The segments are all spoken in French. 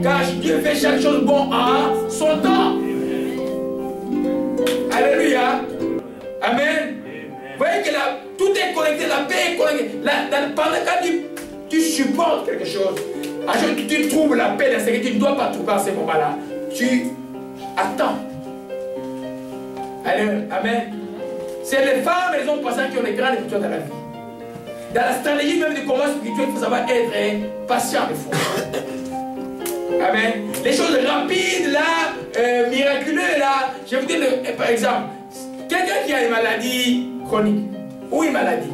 Car Dieu fait chaque chose bon en son temps. Alléluia. Amen. Vous voyez que tout est connecté, la paix est connectée. Pendant quand tu supportes quelque chose, tu trouves la paix, la sécurité, tu ne dois pas trouver à ce moment-là. Tu attends. Amen. C'est les femmes et les hommes passants qui ont les grandes victoires dans la vie. Dans la stratégie même du combat spirituel, il faut savoir être patient des fois. Amen. Les choses rapides, là, miraculeuses, là. Je vais vous dire, par exemple, quelqu'un qui a une maladie chronique ou une maladie,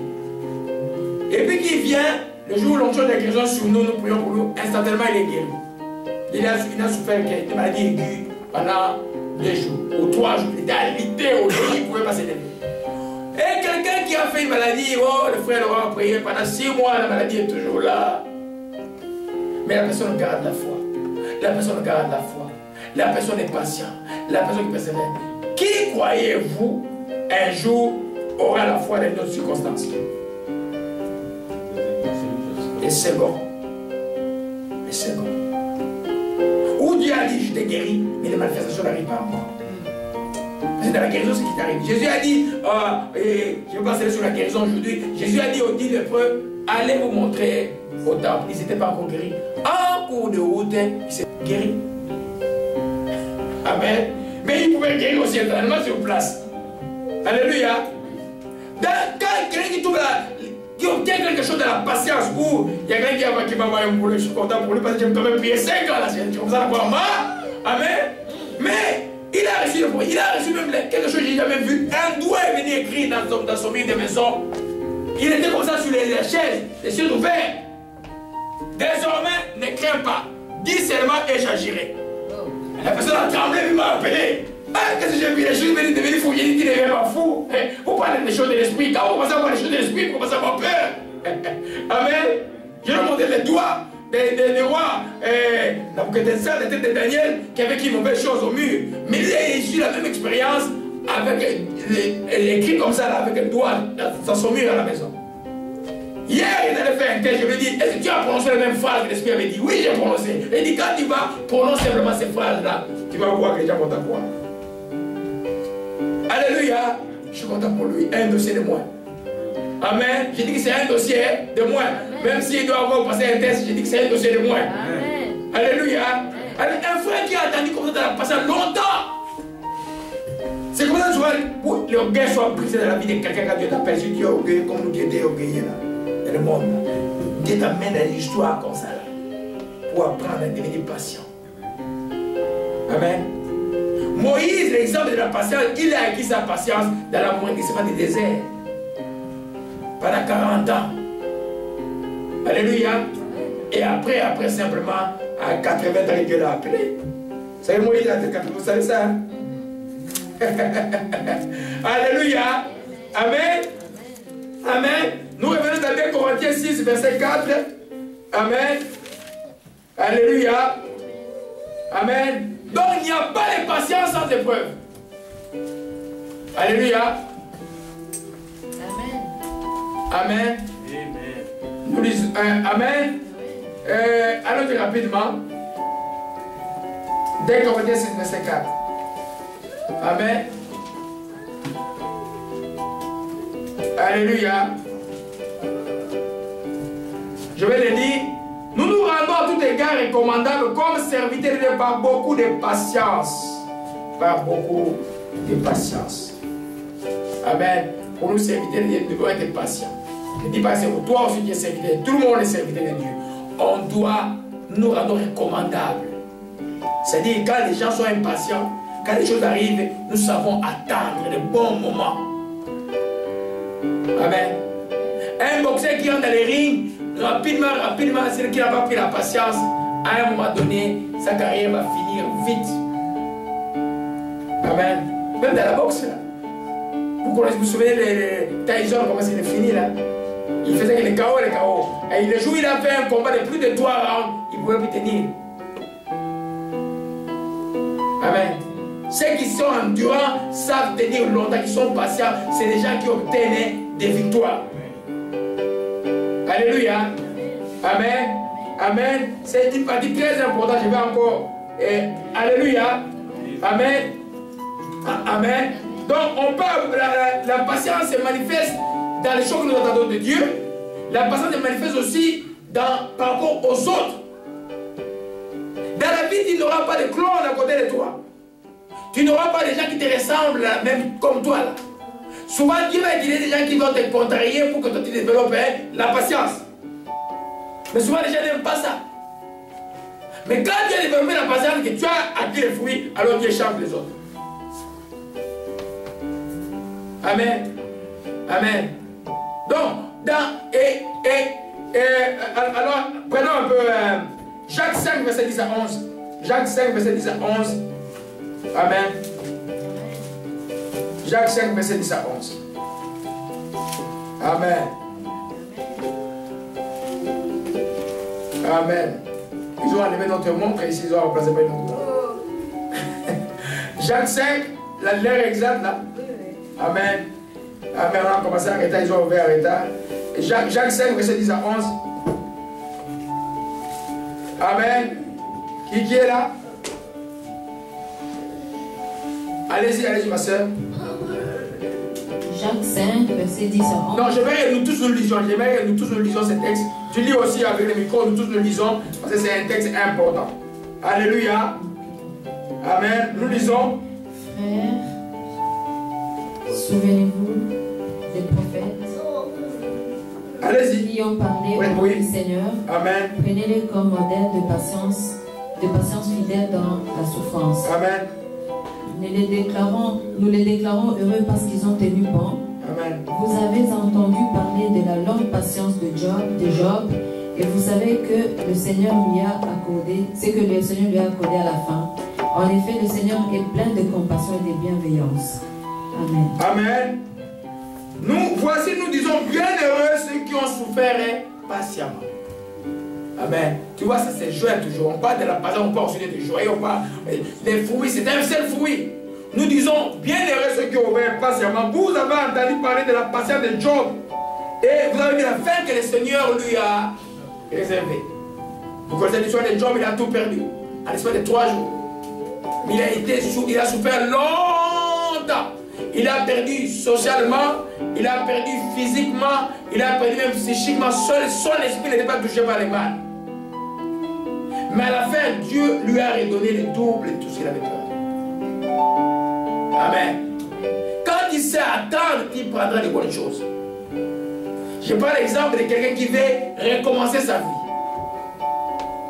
et puis qui vient, le jour où l'on chante la guérison sur nous, nous prions pour lui, instantanément il est guéri. Il a souffert de maladie aiguë pendant 2 jours ou 3 jours. Il était alité au lit, il ne pouvait pas se lever. Et quelqu'un qui a fait une maladie, oh, le frère Laurent a prié pendant 6 mois, la maladie est toujours là. Mais la personne garde la foi. La personne garde la foi. La personne est patiente. La personne qui persévère. Qui croyez-vous un jour aura la foi dans d'autres circonstances? Les seconds. Les seconds. Où Dieu a dit je t'ai guéri, mais les manifestations n'arrivent pas encore. C'est dans la guérison ce qui t'arrive. Jésus a dit, je vais passer sur la guérison aujourd'hui. Jésus a dit aux 10 lépreux, allez vous montrer au temple. Ils n'étaient pas encore guéris. En cours de route, ils s'étaient guéris. Amen. Mais ils pouvaient guérir aussi éternellement sur place. Alléluia. Quand quelqu'un qui trouve qui obtient quelque chose de la patience, ou il y a quelqu'un qui va voir un boulot, je suis content pour lui parce que j'ai quand même prié 5 ans là, c'est comme ça pour moi. Amen. Mais il a reçu le point, il a reçu même quelque chose que je n'ai jamais vu. Un doigt est venu écrire dans son livre de maison. Il était comme ça sur les chaises, les yeux ouverts. Désormais, ne crains pas. Dis seulement et j'agirai. La personne a tremblé, il m'a appelé. Ah, qu'est-ce que j'ai vu? Les choses devenues fou. J'ai dit qu'il n'est pas fou. Vous parlez des choses de l'esprit. Quand vous commencez à voir les choses de l'esprit, vous commencez à avoir peur. Amen. Je vais montrer les doigts des rois. Nabucodonosor, la tête de Daniel, qui avait écrit mauvaise chose au mur. Mais il a eu la même expérience avec écrit comme ça, là, avec un doigt dans son mur à la maison. Hier, il allait faire un test, je lui ai dit, est-ce que tu as prononcé la même phrase que l'esprit avait dit? Oui, j'ai prononcé. Il dit, quand tu vas prononcer simplement ces phrases-là, tu vas voir que les gens vont t'avoir. Alléluia. Je suis content pour lui. Un dossier de moins. Amen. J'ai dit que c'est un dossier de moins. Même s'il doit avoir passé un test, j'ai dit que c'est un dossier de moins. Amen. Alléluia. Amen. Un frère qui a attendu comme ça dans la patience longtemps. C'est comme ça que souvent l'orgueil soit brisé dans la vie de quelqu'un quand Dieu t'appelle. Si tu es orgueilleux comme nous qui étions orgueillés là. Dans le monde. Dieu t'amène dans l'histoire comme ça là. Pour apprendre à devenir patient. Amen. Moïse, l'exemple de la patience, il a acquis sa patience dans la moindre du désert. Pendant 40 ans. Alléluia. Et après simplement, à 80 ans, Dieu l'a appelé. Vous savez, Moïse a 80 ans, vous savez ça? Hein? Alléluia. Amen. Amen. Nous revenons dans 2 Corinthiens 6, verset 4. Amen. Alléluia. Amen. Donc il n'y a pas de patience sans épreuve. Alléluia. Amen. Amen. Nous lisons Amen. Allons rapidement. 2 Corinthiens 6, verset 4. Amen. Alléluia. Je vais le dire. Nous nous rendons à tout égard recommandables comme serviteurs de Dieu par beaucoup de patience. Par beaucoup de patience. Amen. Pour nous serviteurs de Dieu, nous devons être patients. Ne dis pas c'est pour toi aussi qui es serviteur. Tout le monde est serviteur de Dieu. On doit nous rendre recommandables. C'est-à-dire quand les gens sont impatients, quand les choses arrivent, nous savons attendre le bon moment. Amen. Un boxeur qui entre dans les rings, rapidement, celui qui n'a pas pris la patience, à un moment donné, sa carrière va finir vite. Amen. Même dans la boxe, là. Vous vous souvenez de Tyson, comment c'est fini là? Il faisait que les KO. Et le jour où il a fait un combat de plus de 3 rounds, il ne pouvait plus tenir. Amen. Ceux qui sont endurants savent tenir longtemps, qui sont patients, c'est les gens qui obtiennent des victoires. Alléluia. Amen. Amen. C'est une partie très importante. Je vais encore. Alléluia. Amen. Amen. Donc, on parle, la patience se manifeste dans les choses que nous attendons de Dieu. La patience se manifeste aussi par rapport aux autres. Dans la vie, tu n'auras pas de clones à côté de toi. Tu n'auras pas des gens qui te ressemblent, même comme toi. Là. Souvent, Dieu va utiliser des gens qui vont te contrarier pour que toi tu développes la patience. Mais souvent, les gens n'aiment pas ça. Mais quand tu as développé la patience, que tu as acquis les fruits, alors Dieu change les autres. Amen. Amen. Donc, alors, prenons un peu Jacques 5, verset 10 à 11. Jacques 5, verset 10 à 11. Amen. Jacques 5, verset 10 à 11. Amen. Amen. Ils ont enlevé notre montre ici, ils ont remplacé par une autre montre. Jacques 5, l'heure exacte là. Amen. Amen. On a commencé en retard, ils ont ouvert en retard. Jacques 5, verset 10 à 11. Amen. Qui est là? Allez-y, ma soeur. Jacques 5, verset 10 à 11. Non, j'aimerais que nous tous nous lisions. J'aimerais que nous tous nous lisions ce texte. Tu lis aussi avec le micro, nous tous nous lisons. Parce que c'est un texte important. Alléluia. Amen. Nous lisons. Frères, souvenez-vous des prophètes. Allez-y. Qui ont parlé au nom du Seigneur. Amen. Prenez-les comme modèle de patience fidèle dans la souffrance. Amen. Nous les déclarons heureux parce qu'ils ont tenu bon. Amen. Vous avez entendu parler de la longue patience de Job, et vous savez que le Seigneur lui a accordé, c'est que le Seigneur lui a accordé à la fin. En effet, le Seigneur est plein de compassion et de bienveillance. Amen. Amen. Nous disons bienheureux ceux qui ont souffert patiemment. Amen. Tu vois, ça c'est joie toujours. On parle de la patience, on parle aussi de joie. On parle des fruits, c'est un seul fruit. Nous disons bienheureux ceux qui ont ouvert patiemment. Vous avez entendu parler de la patience de Job. Et vous avez vu la fin que le Seigneur lui a réservée. Vous connaissez l'histoire de Job, il a tout perdu. À l'espace de 3 jours. Mais il a souffert longtemps. Il a perdu socialement, il a perdu physiquement, il a perdu même psychiquement. Son esprit n'était pas touché par les mal. Mais à la fin, Dieu lui a redonné le double de tout ce qu'il avait perdu. Amen. Quand il sait attendre, il prendra de bonnes choses. Je prends l'exemple de quelqu'un qui veut recommencer sa vie.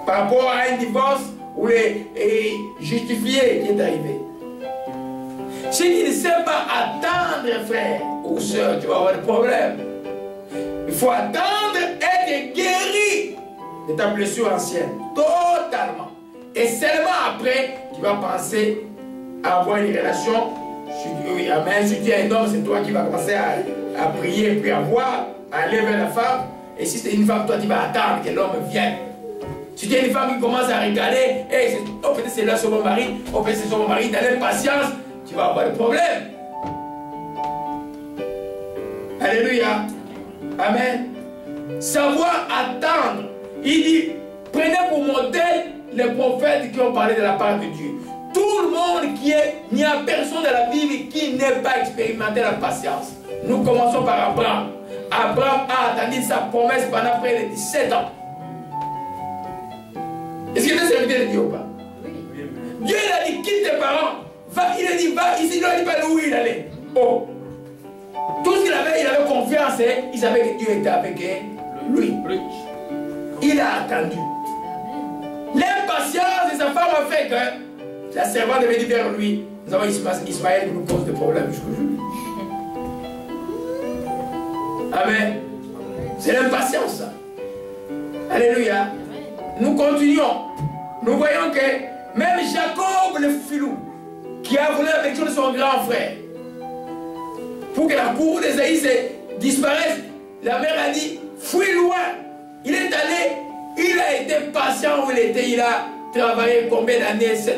Par rapport à un divorce ou est justifié qui est arrivé. Si tu ne sais pas attendre, frère ou soeur, tu vas avoir des problèmes. Il faut attendre être guéri de ta blessure ancienne. Totalement. Et seulement après, tu vas penser à avoir une relation. Oui, amen. Si tu es un homme, c'est toi qui vas commencer à prier, puis à voir, à aller vers la femme. Et si c'est une femme, toi, tu vas attendre que l'homme vienne. Si tu es une femme qui commence à regarder, hey, oh, peut-être c'est là sur mon mari, oh, peut-être c'est sur mon mari, dans l'impatience, tu vas avoir des problèmes. Alléluia. Amen. Savoir attendre. Il dit, prenez pour modèle les prophètes qui ont parlé de la part de Dieu. Tout le monde qui est, il n'y a personne dans la Bible qui n'ait pas expérimenté la patience. Nous commençons par Abraham. Abraham a attendu sa promesse pendant près de 17 ans. Est-ce qu'il est serviteur de Dieu ou pas? Oui. Dieu il a dit quitte tes parents. Va, il a dit va ici, il n'a dit pas où il allait. Oh. Tout ce qu'il avait, il avait confiance et il savait que Dieu était avec lui. Il a attendu. L'impatience de sa femme a fait que la servante devait dire vers lui, nous avons Ismaël qui nous cause des problèmes jusqu'aujourd'hui. Amen. C'est l'impatience ça. Alléluia. Nous continuons. Nous voyons que même Jacob le filou, qui a voulu la bénédiction de son grand frère, pour que la cour d'Ésaïe disparaisse, la mère a dit, fuis loin. Il est allé, il a été patient où il était, il a travaillé combien d'années, 7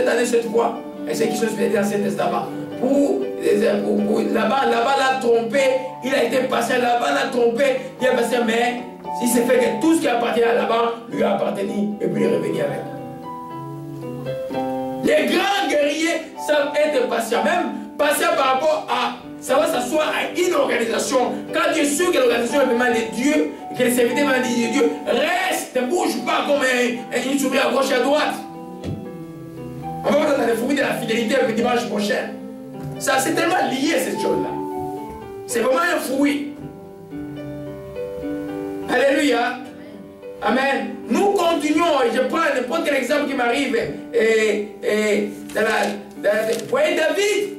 années, 7 fois, et c'est qui sont dans l'Ancien Testament. Là-bas l'a trompé, il a été patient, là-bas l'a trompé, il a passé, mais Si c'est fait que tout ce qui appartient là-bas lui a appartenu et puis il est revenu avec. Les grands guerriers savent être patients, même patients par rapport à savoir s'asseoir à une organisation. Quand tu es sûr que l'organisation est vraiment de Dieu, et que les serviteurs sont de Dieu, reste, ne bouge pas comme une souris à gauche et à droite. On va voir dans les fruits de la fidélité le dimanche prochain. Ça, c'est tellement lié cette chose-là. C'est vraiment un fruit. Alléluia. Amen. Nous continuons, et je prends n'importe quel exemple qui m'arrive. Vous voyez David,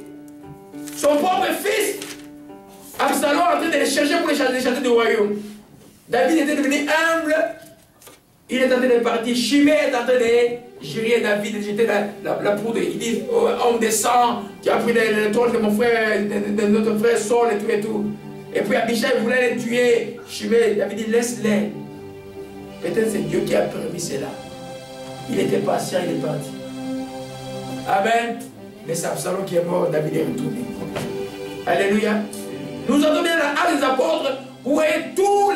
son propre fils, Absalom est en train de les chercher pour les châteaux du royaume. David était devenu humble. Il est en train de partir. Chimée est en train de gérer David, de jeter la poudre. Il dit, oh, homme de sang, tu as pris le trône de mon frère, de notre frère Saul et tout et tout. Et puis Abishai voulait les tuer. Chimée, David dit, laisse-les. Peut-être c'est Dieu qui a permis cela. Il était patient, il est parti. Amen. Mais c'est Absalom qui est mort, David est retourné. Alléluia. Nous entendons bien dans Actes des Apôtres, vous voyez tous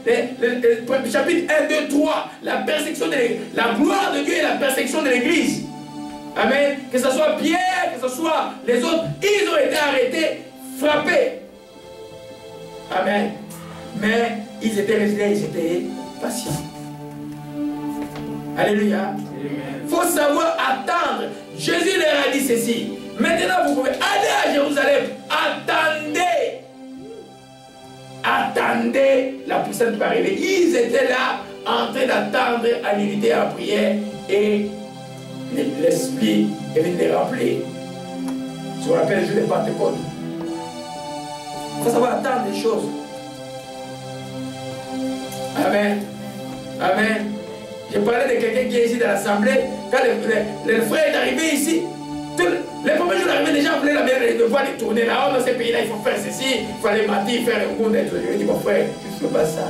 les chapitres 1, 2, 3, la persécution de la gloire de Dieu et la persécution de l'Église. Amen. Que ce soit Pierre, que ce soit les autres, ils ont été arrêtés, frappés. Amen. Mais ils étaient résilients, ils étaient patients. Alléluia. Il faut savoir attendre. Jésus leur a dit ceci. Maintenant, vous pouvez aller à Jérusalem. Attendez. Attendez la puissance qui va arriver. Ils étaient là en train d'attendre à l'unité en prière et l'Esprit est venu les remplir. Ce qu'on appelle le jour de Pentecôte. Il faut savoir attendre les choses. Amen. Amen. J'ai parlé de quelqu'un qui est ici dans l'assemblée. Quand le frère est arrivé ici, les premiers jours d'arrivée, les gens voulaient la manière de voir les tourner là-haut dans ces pays-là. Il faut faire ceci, il faut aller mentir, faire le monde. Je lui ai dit, mon frère, tu ne fais pas ça.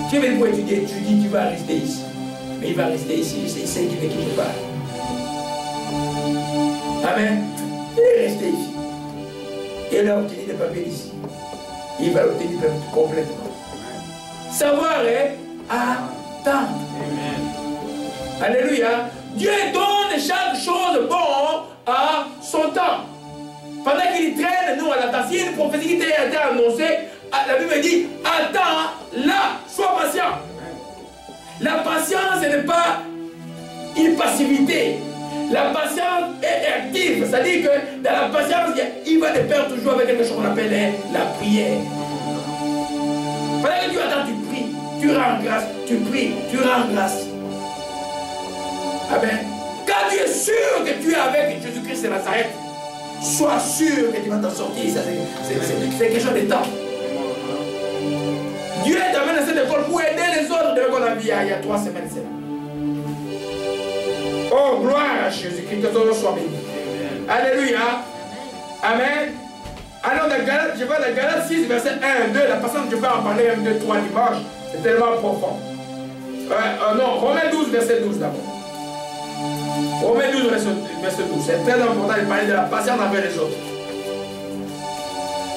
Tu es venu pour étudier, tu dis, tu vas rester ici. Mais il va rester ici, c'est ici qu'il ne quitte pas. Amen. Il est resté ici. Et il a obtenu des papiers ici. Il va l'obtenir complètement. Savoir est attendre. Alléluia. Dieu donne chaque chose bon à son temps. Pendant qu'il traîne, nous, à l'attente, si une prophétie qui a été annoncée, la Bible dit, attends là, sois patient. La patience n'est pas une passivité. La patience est active. C'est-à-dire que dans la patience, il va de pair toujours avec quelque chose qu'on appelle la prière. Pendant que tu attends, tu pries, tu rends grâce, tu pries, tu rends grâce. Amen. Quand tu es sûr que tu es avec Jésus-Christ de Nazareth, sois sûr que tu vas t'en sortir. C'est quelque chose de temps. Dieu t'amène à cette école pour aider les autres de qu'on a vu il y a 3 semaines. Oh, gloire à Jésus-Christ, que ton nom soit béni. Alléluia. Amen. Alors, je vais dans Galates 6, verset 1 et 2. La personne, je peux en parler 1, 2, 3 dimanche. C'est tellement profond. Non, Romains 12, verset 12 d'abord. Romains 12, verset 12. C'est très important de parler de la patience envers les autres.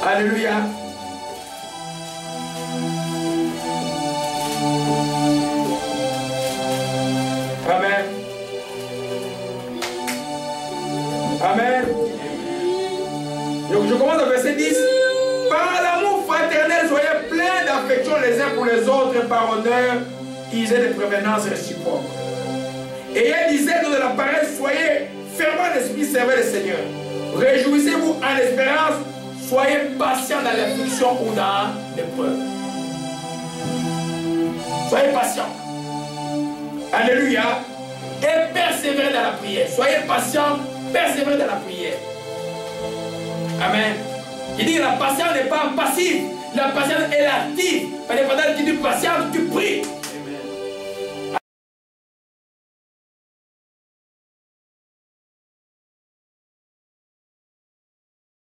Alléluia. Amen. Amen. Je commence au verset 10. Par l'amour fraternel, soyez pleins d'affection les uns pour les autres, et par honneur, usez de prévenance réciproque. Et elle disait dans la parole, soyez fermement d'esprit, servez le Seigneur. Réjouissez-vous en espérance, soyez patients dans l'affliction ou dans l'épreuve. Soyez patients. Alléluia. Et persévérez dans la prière. Soyez patients, persévérez dans la prière. Amen. Il dit que la patience n'est pas passive. La patience est active. Pendant que tu es patient, tu pries.